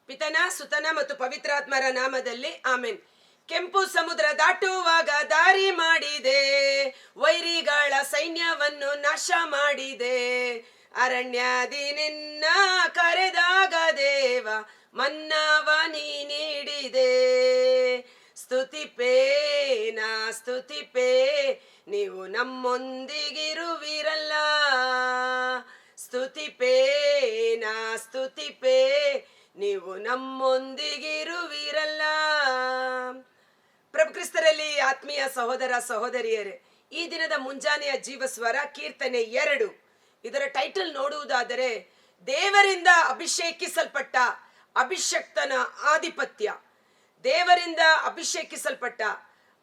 ಪಿತನ ಸುತನ ಮತ್ತು ಪವಿತ್ರಾತ್ಮರ ನಾಮದಲ್ಲಿ ಆಮೆನ್. ಕೆಂಪು ಸಮುದ್ರ ದಾಟುವಾಗ ದಾರಿ ಮಾಡಿದೆ, ವೈರಿಗಳ ಸೈನ್ಯವನ್ನು ನಾಶ ಮಾಡಿದೆ. ಅರಣ್ಯದಿ ನಿನ್ನ ಕರೆದಾಗ ದೇವ ಮನ್ನವ ನೀ ನೀಡಿದೆ. ಸ್ತುತಿಪೇ ನಾ ಸ್ತುತಿಪೇ, ನೀವು ನಮ್ಮೊಂದಿಗಿರುವಿರಲ್ಲ. ಸ್ತುತಿಪೇ ನಾ ಸ್ತುತಿಪೇ, ನೀವು ನಮ್ಮೊಂದಿಗಿರುವಿರಲ್ಲ. ಪ್ರಭು ಕ್ರಿಸ್ತರಲ್ಲಿ ಆತ್ಮೀಯ ಸಹೋದರ ಸಹೋದರಿಯರೇ, ಈ ದಿನದ ಮುಂಜಾನೆಯ ಜೀವಸ್ವರ ಕೀರ್ತನೆ 2. ಇದರ ಟೈಟಲ್ ನೋಡುವುದಾದರೆ, ದೇವರಿಂದ ಅಭಿಷೇಕಿಸಲ್ಪಟ್ಟ ಅಭಿಷಕ್ತನ ಆಧಿಪತ್ಯ. ದೇವರಿಂದ ಅಭಿಷೇಕಿಸಲ್ಪಟ್ಟ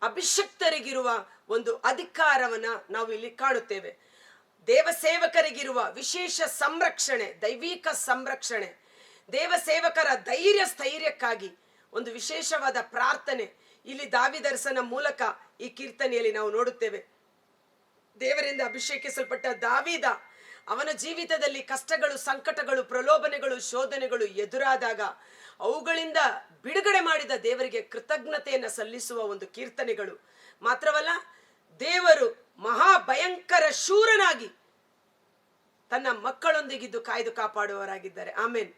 ಅಭಿಷಕ್ತರಿಗಿರುವ ಒಂದು ಅಧಿಕಾರವನ್ನ ನಾವು ಇಲ್ಲಿ ಕಾಣುತ್ತೇವೆ. ದೇವಸೇವಕರಿಗಿರುವ ವಿಶೇಷ ಸಂರಕ್ಷಣೆ, ದೈವಿಕ ಸಂರಕ್ಷಣೆ, ದೇವಸೇವಕರ ಧೈರ್ಯ ಸ್ಥೈರ್ಯಕ್ಕಾಗಿ ಒಂದು ವಿಶೇಷವಾದ ಪ್ರಾರ್ಥನೆ ಇಲ್ಲಿ ದಾವೀದರಸನ ಮೂಲಕ ಈ ಕೀರ್ತನೆಯಲ್ಲಿ ನಾವು ನೋಡುತ್ತೇವೆ. ದೇವರಿಂದ ಅಭಿಷೇಕಿಸಲ್ಪಟ್ಟ ದಾವೀದ, ಅವನ ಜೀವಿತದಲ್ಲಿ ಕಷ್ಟಗಳು, ಸಂಕಟಗಳು, ಪ್ರಲೋಭನೆಗಳು, ಶೋಧನೆಗಳು ಎದುರಾದಾಗ ಅವುಗಳಿಂದ ಬಿಡುಗಡೆ ಮಾಡಿದ ದೇವರಿಗೆ ಕೃತಜ್ಞತೆಯನ್ನು ಸಲ್ಲಿಸುವ ಒಂದು ಕೀರ್ತನೆಗಳು. ಮಾತ್ರವಲ್ಲ, ದೇವರು ಮಹಾಭಯಂಕರ ಶೂರನಾಗಿ ತನ್ನ ಮಕ್ಕಳೊಂದಿಗಿದ್ದು ಕಾಯ್ದು ಕಾಪಾಡುವವರಾಗಿದ್ದಾರೆ. ಆಮೇನ್.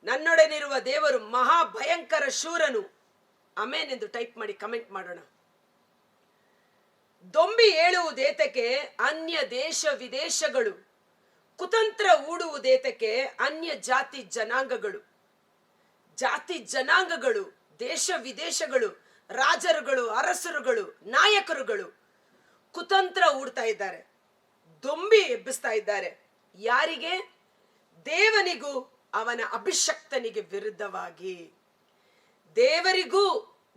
ನನ್ನೊಡನಿರುವ ದೇವರು ಮಹಾಭಯಂಕರ ಶೂರನು. ಆಮೇನ್ ಎಂದು ಟೈಪ್ ಮಾಡಿ ಕಮೆಂಟ್ ಮಾಡೋಣ. ದೊಂಬಿ ಏಳುವುದೇತಕ್ಕೆ ಅನ್ಯ ದೇಶ ವಿದೇಶಗಳು, ಕುತಂತ್ರ ಹೂಡುವುದೇತಕ್ಕೆ ಅನ್ಯ ಜಾತಿ ಜನಾಂಗಗಳು. ಜಾತಿ ಜನಾಂಗಗಳು, ದೇಶ ವಿದೇಶಗಳು, ರಾಜರುಗಳು, ಅರಸರುಗಳು, ನಾಯಕರುಗಳು ಕುತಂತ್ರ ಹೂಡ್ತಾ ಇದ್ದಾರೆ, ದೊಂಬಿ ಎಬ್ಬಿಸ್ತಾ ಇದ್ದಾರೆ. ಯಾರಿಗೆ? ದೇವನಿಗೂ ಅವನ ಅಭಿಷಕ್ತನಿಗೆ ವಿರುದ್ಧವಾಗಿ. ದೇವರಿಗೂ,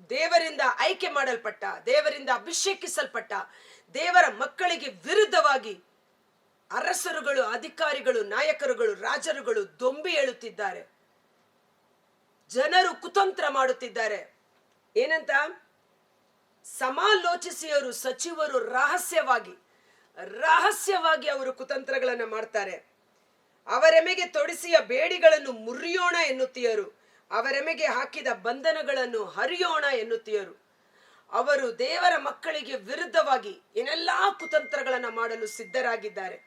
ದೇವರಿಂದ ಆಯ್ಕೆ ಮಾಡಲ್ಪಟ್ಟ, ದೇವರಿಂದ ಅಭಿಷೇಕಿಸಲ್ಪಟ್ಟ ದೇವರ ಮಕ್ಕಳಿಗೆ ವಿರುದ್ಧವಾಗಿ ಅರಸರುಗಳು, ಅಧಿಕಾರಿಗಳು, ನಾಯಕರುಗಳು, ರಾಜರುಗಳು ದೊಂಬಿ ಏಳುತ್ತಿದ್ದಾರೆ. ಜನರು ಕುತಂತ್ರ ಮಾಡುತ್ತಿದ್ದಾರೆ. ಏನಂತ? ಸಮಾಲೋಚಿಸಿಯವರು ಸಚಿವರು ರಹಸ್ಯವಾಗಿ ಅವರು ಕುತಂತ್ರಗಳನ್ನು ಮಾಡ್ತಾರೆ. ಅವರೆಮೆಗೆ ತೊಡಿಸಿಯ ಬೇಡಿಗಳನ್ನು ಮುರಿಯೋಣ ಎನ್ನುತ್ತೀಯರು, ಅವರೆಮೆಗೆ ಹಾಕಿದ ಬಂಧನಗಳನ್ನು ಹರಿಯೋಣ ಎನ್ನುತ್ತೀಯರು. ಅವರು ದೇವರ ಮಕ್ಕಳಿಗೆ ವಿರುದ್ಧವಾಗಿ ಏನೆಲ್ಲಾ ಕುತಂತ್ರಗಳನ್ನು ಮಾಡಲು ಸಿದ್ಧರಾಗಿದ್ದಾರೆ.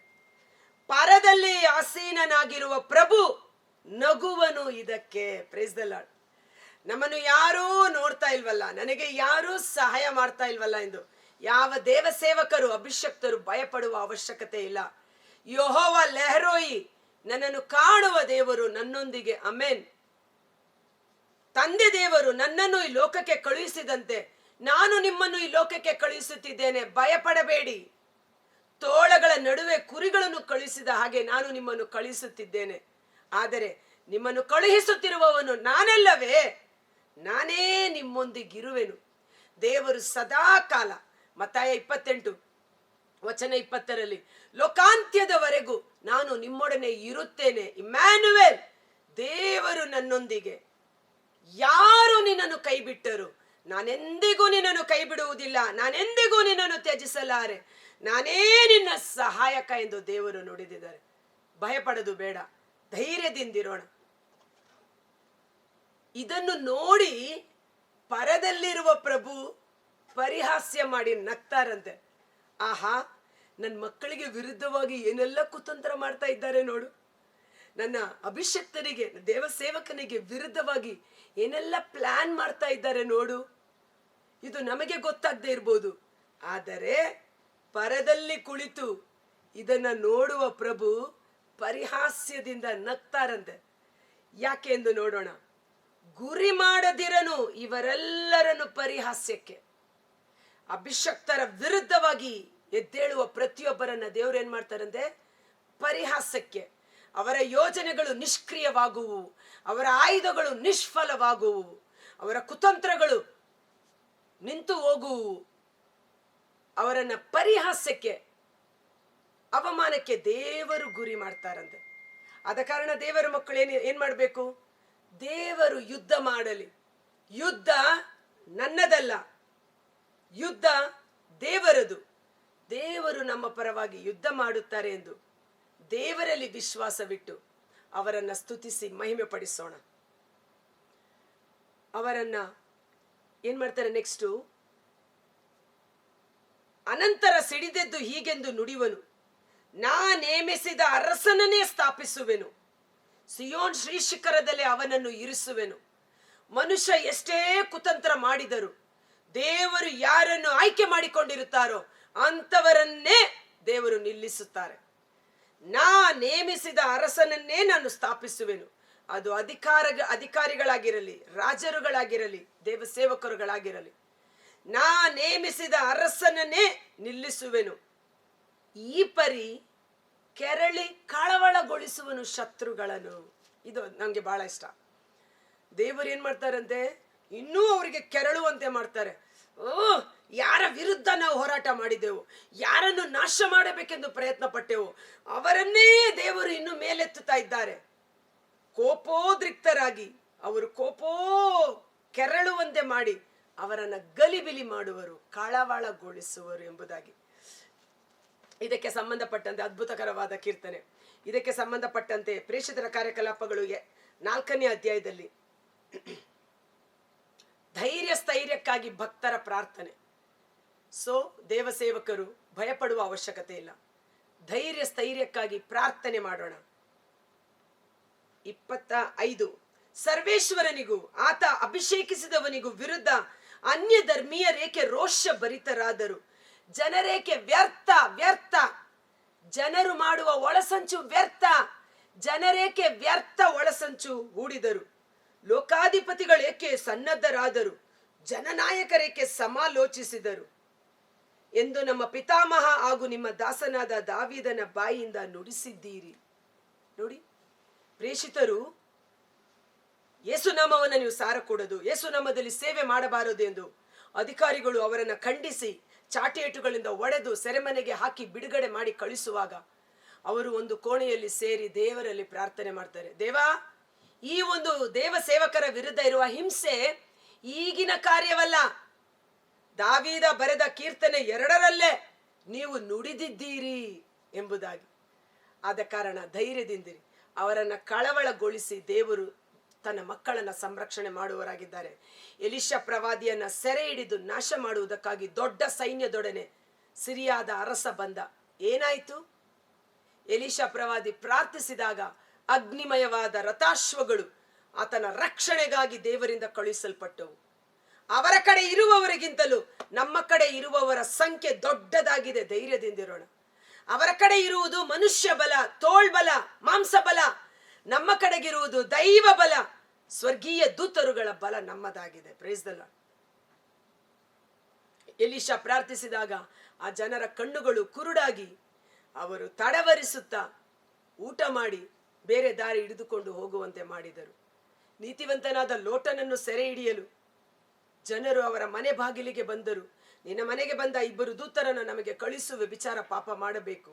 ಪರದಲ್ಲಿ ಆಸೀನನಾಗಿರುವ ಪ್ರಭು ನಗುವನು ಇದಕ್ಕೆ. Price the lord. ನಮ್ಮನ್ನು ಯಾರೂ ನೋಡ್ತಾ ಇಲ್ವಲ್ಲ, ನನಗೆ ಯಾರೂ ಸಹಾಯ ಮಾಡ್ತಾ ಇಲ್ವಲ್ಲ ಎಂದು ಯಾವ ದೇವ ಸೇವಕರು, ಅಭಿಷಕ್ತರು ಭಯಪಡುವ ಅವಶ್ಯಕತೆ ಇಲ್ಲ. ಯೆಹೋವ ಲೆಹರೋಯಿ, ನನ್ನನ್ನು ಕಾಣುವ ದೇವರು ನನ್ನೊಂದಿಗೆ. ಅಮೇನ್. ತಂದೆ ದೇವರು ನನ್ನನ್ನು ಈ ಲೋಕಕ್ಕೆ ಕಳುಹಿಸಿದಂತೆ ನಾನು ನಿಮ್ಮನ್ನು ಈ ಲೋಕಕ್ಕೆ ಕಳುಹಿಸುತ್ತಿದ್ದೇನೆ, ಭಯಪಡಬೇಡಿ. ತೋಳಗಳ ನಡುವೆ ಕುರಿಗಳನ್ನು ಕಳುಹಿಸಿದ ಹಾಗೆ ನಾನು ನಿಮ್ಮನ್ನು ಕಳುಹಿಸುತ್ತಿದ್ದೇನೆ. ಆದರೆ ನಿಮ್ಮನ್ನು ಕಳುಹಿಸುತ್ತಿರುವವನು ನಾನಲ್ಲವೇ? ನಾನೇ ನಿಮ್ಮೊಂದಿಗಿರುವೆನು. ದೇವರು ಸದಾ ಕಾಲ, ಮತ್ತಾಯ 28:20 ಲೋಕಾಂತ್ಯದವರೆಗೂ ನಾನು ನಿಮ್ಮೊಡನೆ ಇರುತ್ತೇನೆ. ಇಮ್ಯಾನುವೇಲ್, ದೇವರು ನನ್ನೊಂದಿಗೆ. ಯಾರು ನಿನ್ನನ್ನು ಕೈ ಬಿಟ್ಟರು, ನಾನೆಂದಿಗೂ ನಿನ್ನನ್ನು ಕೈ ಬಿಡುವುದಿಲ್ಲ, ನಾನೆಂದಿಗೂ ನಿನ್ನನ್ನು ತ್ಯಜಿಸಲಾರೆ, ನಾನೇ ನಿನ್ನ ಸಹಾಯಕ ಎಂದು ದೇವರು ನುಡಿದಿದ್ದಾರೆ. ಭಯಪಡೋದು ಬೇಡ, ಧೈರ್ಯದಿಂದಿರೋಣ. ಇದನ್ನು ನೋಡಿ ಪರದಲ್ಲಿರುವ ಪ್ರಭು ಪರಿಹಾಸ್ಯ ಮಾಡಿ ನಗ್ತಾರಂತೆ. ಆಹಾ, ನನ್ನ ಮಕ್ಕಳಿಗೆ ವಿರುದ್ಧವಾಗಿ ಏನೆಲ್ಲ ಕುತಂತ್ರ ಮಾಡ್ತಾ ಇದ್ದಾರೆ ನೋಡು. ನನ್ನ ಅಭಿಷಕ್ತನಿಗೆ, ದೇವಸೇವಕನಿಗೆ ವಿರುದ್ಧವಾಗಿ ಏನೆಲ್ಲ ಪ್ಲಾನ್ ಮಾಡ್ತಾ ಇದ್ದಾರೆ ನೋಡು. ಇದು ನಮಗೆ ಗೊತ್ತಾಗದೆ ಇರ್ಬೋದು, ಆದರೆ ಪರದಲ್ಲಿ ಕುಳಿತು ಇದನ್ನ ನೋಡುವ ಪ್ರಭು ಪರಿಹಾಸ್ಯದಿಂದ ನಗ್ತಾರಂತೆ. ಯಾಕೆ ಎಂದು ನೋಡೋಣ. ಗುರಿ ಮಾಡದಿರನು ಇವರೆಲ್ಲರನ್ನು ಪರಿಹಾಸ್ಯಕ್ಕೆ. ಅಭಿಷಕ್ತರ ವಿರುದ್ಧವಾಗಿ ಎದ್ದೇಳುವ ಪ್ರತಿಯೊಬ್ಬರನ್ನ ದೇವರು ಏನ್ ಮಾಡ್ತಾರಂತೆ? ಪರಿಹಾಸ್ಯಕ್ಕೆ. ಅವರ ಯೋಜನೆಗಳು ನಿಷ್ಕ್ರಿಯವಾಗುವು, ಅವರ ಆಯುಧಗಳು ನಿಷ್ಫಲವಾಗುವು, ಅವರ ಕುತಂತ್ರಗಳು ನಿಂತು ಹೋಗುವು. ಅವರನ್ನ ಪರಿಹಾಸ್ಯಕ್ಕೆ, ಅವಮಾನಕ್ಕೆ ದೇವರು ಗುರಿ ಮಾಡ್ತಾರಂತೆ. ಆದ ಕಾರಣ ದೇವರ ಮಕ್ಕಳು ಏನ್ ಮಾಡಬೇಕು? ದೇವರು ಯುದ್ಧ ಮಾಡಲಿ. ಯುದ್ಧ ನನ್ನದಲ್ಲ, ಯುದ್ಧ ದೇವರದು. ದೇವರು ನಮ್ಮ ಪರವಾಗಿ ಯುದ್ಧ ಮಾಡುತ್ತಾರೆ ಎಂದು ದೇವರಲ್ಲಿ ವಿಶ್ವಾಸವಿಟ್ಟು ಅವರನ್ನು ಸ್ತುತಿಸಿ ಮಹಿಮೆ ಪಡಿಸೋಣ. ಅವರನ್ನ ಏನ್ ಮಾಡ್ತಾರೆ ನೆಕ್ಸ್ಟು, ಅನಂತರ ಸಿಡಿದೆದ್ದು ಹೀಗೆಂದು ನುಡಿವನು, ನಾ ನೇಮಿಸಿದ ಅರಸನನ್ನೇ ಸ್ಥಾಪಿಸುವೆನು, ಸಿಯೋನ್ ಶ್ರೀಶಿಖರದಲ್ಲಿ ಅವನನ್ನು ಇರಿಸುವೆನು. ಮನುಷ್ಯ ಎಷ್ಟೇ ಕುತಂತ್ರ ಮಾಡಿದರು ದೇವರು ಯಾರನ್ನು ಆಯ್ಕೆ ಮಾಡಿಕೊಂಡಿರುತ್ತಾರೋ ಅಂಥವರನ್ನೇ ದೇವರು ನಿಲ್ಲಿಸುತ್ತಾರೆ. ನಾ ನೇಮಿಸಿದ ಅರಸನನ್ನೇ ನಾನು ಸ್ಥಾಪಿಸುವೆನು. ಅದು ಅಧಿಕಾರಿಗಳಾಗಿರಲಿ, ರಾಜರುಗಳಾಗಿರಲಿ, ದೇವಸೇವಕರುಗಳಾಗಿರಲಿ, ನಾ ನೇಮಿಸಿದ ಅರಸನನ್ನೇ ನಿಲ್ಲಿಸುವೆನು. ಈ ಪರಿ ಕೆರಳಿ ಕಳವಳಗೊಳಿಸುವನು ಶತ್ರುಗಳನ್ನು. ಇದು ನನಗೆ ಬಹಳ ಇಷ್ಟ. ದೇವರು ಏನ್ ಮಾಡ್ತಾರಂತೆ, ಇನ್ನೂ ಅವರಿಗೆ ಕೆರಳುವಂತೆ ಮಾಡ್ತಾರೆ. ಯಾರ ವಿರುದ್ಧ ನಾವು ಹೋರಾಟ ಮಾಡಿದೆವು, ಯಾರನ್ನು ನಾಶ ಮಾಡಬೇಕೆಂದು ಪ್ರಯತ್ನ ಪಟ್ಟೆವು, ಅವರನ್ನೇ ದೇವರು ಇನ್ನು ಮೇಲೆತ್ತುತ್ತಾ ಇದ್ದಾರೆ. ಕೋಪೋದ್ರಿಕ್ತರಾಗಿ ಅವರು ಕೆರಳುವಂತೆ ಮಾಡಿ ಅವರನ್ನ ಗಲಿಬಿಲಿ ಮಾಡುವರು, ಕಳವಳಗೊಳಿಸುವರು ಎಂಬುದಾಗಿ. ಇದಕ್ಕೆ ಸಂಬಂಧಪಟ್ಟಂತೆ ಅದ್ಭುತಕರವಾದ ಕೀರ್ತನೆ. ಇದಕ್ಕೆ ಸಂಬಂಧಪಟ್ಟಂತೆ ಪ್ರೇಷಿತರ ಕಾರ್ಯಕಲಾಪಗಳು 4ನೇ ಅಧ್ಯಾಯದಲ್ಲಿ ಸ್ಥೈರ್ಯಕ್ಕಾಗಿ ಭಕ್ತರ ಪ್ರಾರ್ಥನೆ. ದೇವಸೇವಕರು ಭಯಪಡುವ ಅವಶ್ಯಕತೆ ಇಲ್ಲ. ಸ್ಥೈರ್ಯಕ್ಕಾಗಿ ಪ್ರಾರ್ಥನೆ ಮಾಡೋಣ. 25 ಸರ್ವೇಶ್ವರನಿಗೂ ಆತ ಅಭಿಷೇಕಿಸಿದವನಿಗೂ ವಿರುದ್ಧ ಅನ್ಯ ಧರ್ಮೀಯರೇಕೆ ರೋಷ ಭರಿತರಾದರು. ಜನರೇಕೆ ವ್ಯರ್ಥ, ಜನರು ಮಾಡುವ ಒಳಸಂಚು ವ್ಯರ್ಥ, ಜನರೇಕೆ ವ್ಯರ್ಥ ಒಳಸಂಚು ಹೂಡಿದರು. ಲೋಕಾಧಿಪತಿಗಳೇಕೆ ಸನ್ನದ್ಧರಾದರು, ಜನನಾಯಕರೇಕೆ ಸಮಾಲೋಚಿಸಿದರು ಎಂದು ನಮ್ಮ ಪಿತಾಮಹ ಹಾಗೂ ನಿಮ್ಮ ದಾಸನಾದ ದಾವೀದನ ಬಾಯಿಯಿಂದ ನುಡಿಸಿದ್ದೀರಿ. ನೋಡಿ, ಪ್ರೇಷಿತರು ಯೇಸುನಾಮವನ್ನು ನೀವು ಸಾರಕೂಡದು, ಯೇಸುನಾಮದಲ್ಲಿ ಸೇವೆ ಮಾಡಬಾರದು ಎಂದು ಅಧಿಕಾರಿಗಳು ಅವರನ್ನು ಖಂಡಿಸಿ ಚಾಟಿಯೇಟುಗಳಿಂದ ಒಡೆದು ಸೆರೆಮನೆಗೆ ಹಾಕಿ ಬಿಡುಗಡೆ ಮಾಡಿ ಕಳಿಸುವಾಗ ಅವರು ಒಂದು ಕೋಣೆಯಲ್ಲಿ ಸೇರಿ ದೇವರಲ್ಲಿ ಪ್ರಾರ್ಥನೆ ಮಾಡ್ತಾರೆ. ದೇವಾ, ಈ ಒಂದು ದೇವ ಸೇವಕರ ವಿರುದ್ಧ ಇರುವ ಹಿಂಸೆ ಈಗಿನ ಕಾರ್ಯವಲ್ಲ, ದಾವೀದ ಬರೆದ ಕೀರ್ತನೆ 2ರಲ್ಲೇ ನೀವು ನುಡಿದಿದ್ದೀರಿ ಎಂಬುದಾಗಿ. ಆದ ಕಾರಣ ಧೈರ್ಯದಿಂದಿರಿ. ಅವರನ್ನ ಕಳವಳಗೊಳಿಸಿ ದೇವರು ತನ್ನ ಮಕ್ಕಳನ್ನ ಸಂರಕ್ಷಣೆ ಮಾಡುವವರಾಗಿದ್ದಾರೆ. ಎಲಿಷಾ ಪ್ರವಾದಿಯನ್ನ ಸೆರೆ ಹಿಡಿದು ನಾಶ ಮಾಡುವುದಕ್ಕಾಗಿ ದೊಡ್ಡ ಸೈನ್ಯದೊಡನೆ ಸಿರಿಯಾದ ಅರಸ ಬಂದ. ಏನಾಯ್ತು? ಎಲಿಷಾ ಪ್ರವಾದಿ ಪ್ರಾರ್ಥಿಸಿದಾಗ ಅಗ್ನಿಮಯವಾದ ರಥಾಶ್ವಗಳು ಆತನ ರಕ್ಷಣೆಗಾಗಿ ದೇವರಿಂದ ಕಳುಹಿಸಲ್ಪಟ್ಟವು. ಅವರ ಕಡೆ ಇರುವವರಿಗಿಂತಲೂ ನಮ್ಮ ಕಡೆ ಇರುವವರ ಸಂಖ್ಯೆ ದೊಡ್ಡದಾಗಿದೆ. ಧೈರ್ಯದಿಂದಿರೋಣ. ಅವರ ಕಡೆ ಇರುವುದು ಮನುಷ್ಯ ಬಲ, ತೋಳ್ಬಲ, ಮಾಂಸ ಬಲ. ನಮ್ಮ ಕಡೆಗಿರುವುದು ದೈವ ಬಲ, ಸ್ವರ್ಗೀಯ ದೂತರುಗಳ ಬಲ ನಮ್ಮದಾಗಿದೆ. Praise the Lord. ಎಲಿಷಾ ಪ್ರಾರ್ಥಿಸಿದಾಗ ಆ ಜನರ ಕಣ್ಣುಗಳು ಕುರುಡಾಗಿ ಅವರು ತಡವರಿಸುತ್ತಾ ಊಟ ಮಾಡಿ ಬೇರೆ ದಾರಿ ಹಿಡಿದುಕೊಂಡು ಹೋಗುವಂತೆ ಮಾಡಿದರು. ನೀತಿವಂತನಾದ ಲೋಟನನ್ನು ಸೆರೆ ಹಿಡಿಯಲು ಜನರು ಅವರ ಮನೆ ಬಾಗಿಲಿಗೆ ಬಂದರು. ನಿನ್ನ ಮನೆಗೆ ಬಂದ 2 ದೂತರನ್ನು ನಮಗೆ ಕಳಿಸುವ ವಿಚಾರ ಪಾಪ ಮಾಡಬೇಕು.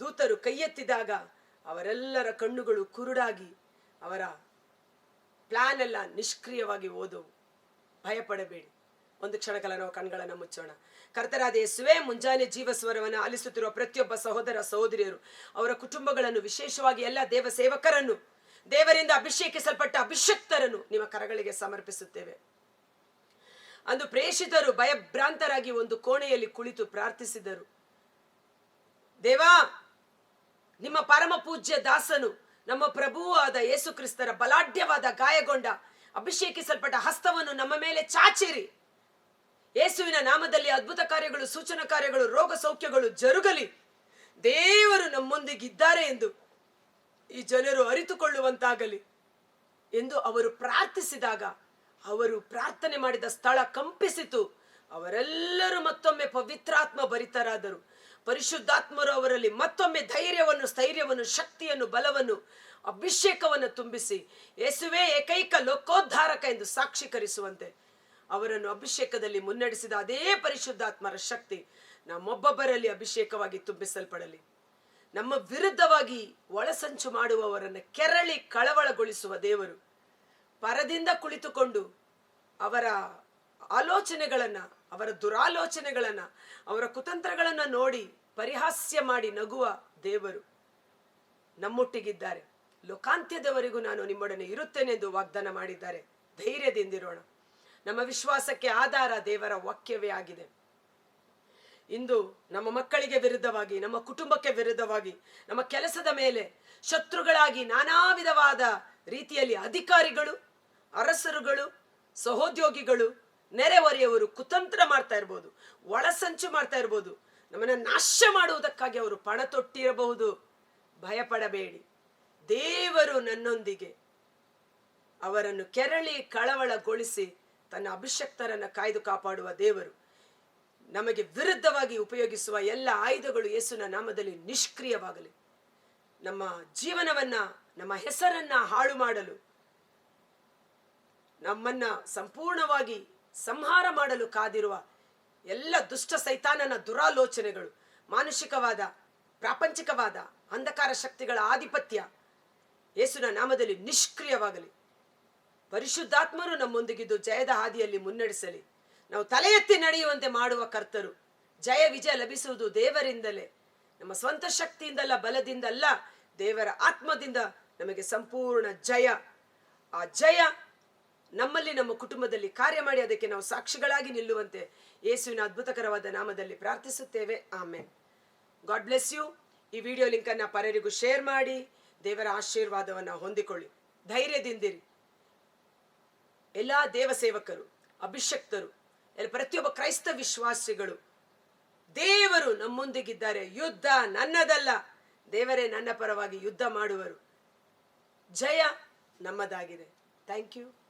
ದೂತರು ಕೈ ಎತ್ತಿದಾಗ ಅವರೆಲ್ಲರ ಕಣ್ಣುಗಳು ಕುರುಡಾಗಿ ಅವರ ಪ್ಲಾನ್ ಎಲ್ಲ ನಿಷ್ಕ್ರಿಯವಾಗಿ ಹೋದವು. ಭಯಪಡಬೇಡಿ. ಒಂದು ಕ್ಷಣಕಾಲ ನಾವು ಕಣ್ಗಳನ್ನು ಮುಚ್ಚೋಣ. ಕರ್ತರಾದ ಯೇಸುವೇ, ಮುಂಜಾನೆ ಜೀವಸ್ವರವನ್ನು ಆಲಿಸುತ್ತಿರುವ ಪ್ರತಿಯೊಬ್ಬ ಸಹೋದರ ಸಹೋದರಿಯರು, ಅವರ ಕುಟುಂಬಗಳನ್ನು, ವಿಶೇಷವಾಗಿ ಎಲ್ಲ ದೇವ ಸೇವಕರನ್ನು, ದೇವರಿಂದ ಅಭಿಷೇಕಿಸಲ್ಪಟ್ಟ ಅಭಿಷಕ್ತರನ್ನು ನಿಮ್ಮ ಕರಗಳಿಗೆ ಸಮರ್ಪಿಸುತ್ತೇವೆ. ಅಂದು ಪ್ರೇಷಿತರು ಭಯಭ್ರಾಂತರಾಗಿ ಒಂದು ಕೋಣೆಯಲ್ಲಿ ಕುಳಿತು ಪ್ರಾರ್ಥಿಸಿದರು. ದೇವಾ, ನಿಮ್ಮ ಪರಮ ಪೂಜ್ಯ ದಾಸನು ನಮ್ಮ ಪ್ರಭುವೂ ಆದ ಯೇಸು ಕ್ರಿಸ್ತರ ಬಲಾಢ್ಯವಾದ ಗಾಯಗೊಂಡ ಅಭಿಷೇಕಿಸಲ್ಪಟ್ಟ ಹಸ್ತವನ್ನು ನಮ್ಮ ಮೇಲೆ ಚಾಚಿರಿ. ಯೇಸುವಿನ ನಾಮದಲ್ಲಿ ಅದ್ಭುತ ಕಾರ್ಯಗಳು, ಸೂಚನಾ ಕಾರ್ಯಗಳು, ರೋಗ ಸೌಖ್ಯಗಳು ಜರುಗಲಿ. ದೇವರು ನಮ್ಮೊಂದಿಗಿದ್ದಾರೆ ಎಂದು ಈ ಜನರು ಅರಿತುಕೊಳ್ಳುವಂತಾಗಲಿ ಎಂದು ಅವರು ಪ್ರಾರ್ಥಿಸಿದಾಗ ಅವರು ಪ್ರಾರ್ಥನೆ ಮಾಡಿದ ಸ್ಥಳ ಕಂಪಿಸಿತು. ಅವರೆಲ್ಲರೂ ಮತ್ತೊಮ್ಮೆ ಪವಿತ್ರಾತ್ಮ ಭರಿತರಾದರು. ಪರಿಶುದ್ಧಾತ್ಮರು ಅವರಲ್ಲಿ ಮತ್ತೊಮ್ಮೆ ಧೈರ್ಯವನ್ನು, ಸ್ಥೈರ್ಯವನ್ನು, ಶಕ್ತಿಯನ್ನು, ಬಲವನ್ನು, ಅಭಿಷೇಕವನ್ನು ತುಂಬಿಸಿ ಯೇಸುವೇ ಏಕೈಕ ಲೋಕೋದ್ಧಾರಕ ಎಂದು ಸಾಕ್ಷೀಕರಿಸುವಂತೆ ಅವರನ್ನು ಅಭಿಷೇಕದಲ್ಲಿ ಮುನ್ನಡೆಸಿದ ಅದೇ ಪರಿಶುದ್ಧಾತ್ಮರ ಶಕ್ತಿ ನಮ್ಮೊಬ್ಬೊಬ್ಬರಲ್ಲಿ ಅಭಿಷೇಕವಾಗಿ ತುಂಬಿಸಲ್ಪಡಲಿ. ನಮ್ಮ ವಿರುದ್ಧವಾಗಿ ಒಳಸಂಚು ಮಾಡುವವರನ್ನು ಕೆರಳಿ ಕಳವಳಗೊಳಿಸುವ ದೇವರು ಪರದಿಂದ ಕುಳಿತುಕೊಂಡು ಅವರ ಆಲೋಚನೆಗಳನ್ನ, ಅವರ ದುರಾಲೋಚನೆಗಳನ್ನ, ಅವರ ಕುತಂತ್ರಗಳನ್ನ ನೋಡಿ ಪರಿಹಾಸ್ಯ ಮಾಡಿ ನಗುವ ದೇವರು ನಮ್ಮೊಟ್ಟಿಗಿದ್ದಾರೆ. ಲೋಕಾಂತ್ಯದವರೆಗೂ ನಾನು ನಿಮ್ಮೊಡನೆ ಇರುತ್ತೇನೆ ಎಂದು ವಾಗ್ದಾನ ಮಾಡಿದ್ದಾರೆ. ಧೈರ್ಯದಿಂದಿರೋಣ. ನಮ್ಮ ವಿಶ್ವಾಸಕ್ಕೆ ಆಧಾರ ದೇವರ ವಾಕ್ಯವೇ ಆಗಿದೆ. ಇಂದು ನಮ್ಮ ಮಕ್ಕಳಿಗೆ ವಿರುದ್ಧವಾಗಿ, ನಮ್ಮ ಕುಟುಂಬಕ್ಕೆ ವಿರುದ್ಧವಾಗಿ, ನಮ್ಮ ಕೆಲಸದ ಮೇಲೆ ಶತ್ರುಗಳಾಗಿ ನಾನಾ ವಿಧವಾದ ರೀತಿಯಲ್ಲಿ ಅಧಿಕಾರಿಗಳು, ಅರಸರುಗಳು, ಸಹೋದ್ಯೋಗಿಗಳು, ನೆರೆಹೊರೆಯವರು ಕುತಂತ್ರ ಮಾಡ್ತಾ ಇರ್ಬೋದು, ಒಳಸಂಚು ಮಾಡ್ತಾ ಇರ್ಬೋದು. ನಮ್ಮನ್ನು ನಾಶ ಮಾಡುವುದಕ್ಕಾಗಿ ಅವರು ಪಣ ತೊಟ್ಟಿರಬಹುದು. ಭಯಪಡಬೇಡಿ, ದೇವರು ನನ್ನೊಂದಿಗೆ. ಅವರನ್ನು ಕೆರಳಿ ಕಳವಳಗೊಳಿಸಿ ತನ್ನ ಅಭಿಷಕ್ತರನ್ನು ಕಾಯ್ದು ಕಾಪಾಡುವ ದೇವರು. ನಮಗೆ ವಿರುದ್ಧವಾಗಿ ಉಪಯೋಗಿಸುವ ಎಲ್ಲ ಆಯುಧಗಳು ಯೇಸುವಿನ ನಾಮದಲ್ಲಿ ನಿಷ್ಕ್ರಿಯವಾಗಲಿ. ನಮ್ಮ ಜೀವನವನ್ನ, ನಮ್ಮ ಹೆಸರನ್ನ ಹಾಳು ಮಾಡಲು, ನಮ್ಮನ್ನ ಸಂಪೂರ್ಣವಾಗಿ ಸಂಹಾರ ಮಾಡಲು ಕಾದಿರುವ ಎಲ್ಲ ದುಷ್ಟ ಸೈತಾನನ ದುರಾಲೋಚನೆಗಳು, ಮಾನುಷಿಕವಾದ, ಪ್ರಾಪಂಚಿಕವಾದ ಅಂಧಕಾರ ಶಕ್ತಿಗಳ ಆಧಿಪತ್ಯ ಯೇಸುವಿನ ನಾಮದಲ್ಲಿ ನಿಷ್ಕ್ರಿಯವಾಗಲಿ. ಪರಿಶುದ್ಧಾತ್ಮರು ನಮ್ಮೊಂದಿಗಿದ್ದು ಜಯದ ಹಾದಿಯಲ್ಲಿ ಮುನ್ನಡೆಸಲಿ. ನಾವು ತಲೆ ಎತ್ತಿ ನಡೆಯುವಂತೆ ಮಾಡುವ ಕರ್ತರು. ಜಯ ವಿಜಯ ಲಭಿಸುವುದು ದೇವರಿಂದಲೇ, ನಮ್ಮ ಸ್ವಂತ ಶಕ್ತಿಯಿಂದಲ್ಲ, ಬಲದಿಂದಲ್ಲ, ದೇವರ ಆತ್ಮದಿಂದ ನಮಗೆ ಸಂಪೂರ್ಣ ಜಯ. ಆ ಜಯ ನಮ್ಮಲ್ಲಿ, ನಮ್ಮ ಕುಟುಂಬದಲ್ಲಿ ಕಾರ್ಯ ಮಾಡಿ ಅದಕ್ಕೆ ನಾವು ಸಾಕ್ಷಿಗಳಾಗಿ ನಿಲ್ಲುವಂತೆ ಯೇಸುವಿನ ಅದ್ಭುತಕರವಾದ ನಾಮದಲ್ಲಿ ಪ್ರಾರ್ಥಿಸುತ್ತೇವೆ. ಆಮೇನ್. God bless you. ಈ ವಿಡಿಯೋ ಲಿಂಕನ್ನು ಪರರಿಗೂ ಶೇರ್ ಮಾಡಿ ದೇವರ ಆಶೀರ್ವಾದವನ್ನು ಹೊಂದಿಕೊಳ್ಳಿ. ಧೈರ್ಯದಿಂದಿರಿ. ಎಲ್ಲ ದೇವಸೇವಕರು, ಅಭಿಷಕ್ತರು, ಪ್ರತಿಯೊಬ್ಬ ಕ್ರೈಸ್ತ ವಿಶ್ವಾಸಿಗಳು, ದೇವರು ನಮ್ಮೊಂದಿಗಿದ್ದಾರೆ. ಯುದ್ಧ ನನ್ನದಲ್ಲ, ದೇವರೇ ನನ್ನ ಪರವಾಗಿ ಯುದ್ಧ ಮಾಡುವರು. ಜಯ ನಮ್ಮದಾಗಿದೆ. Thank you.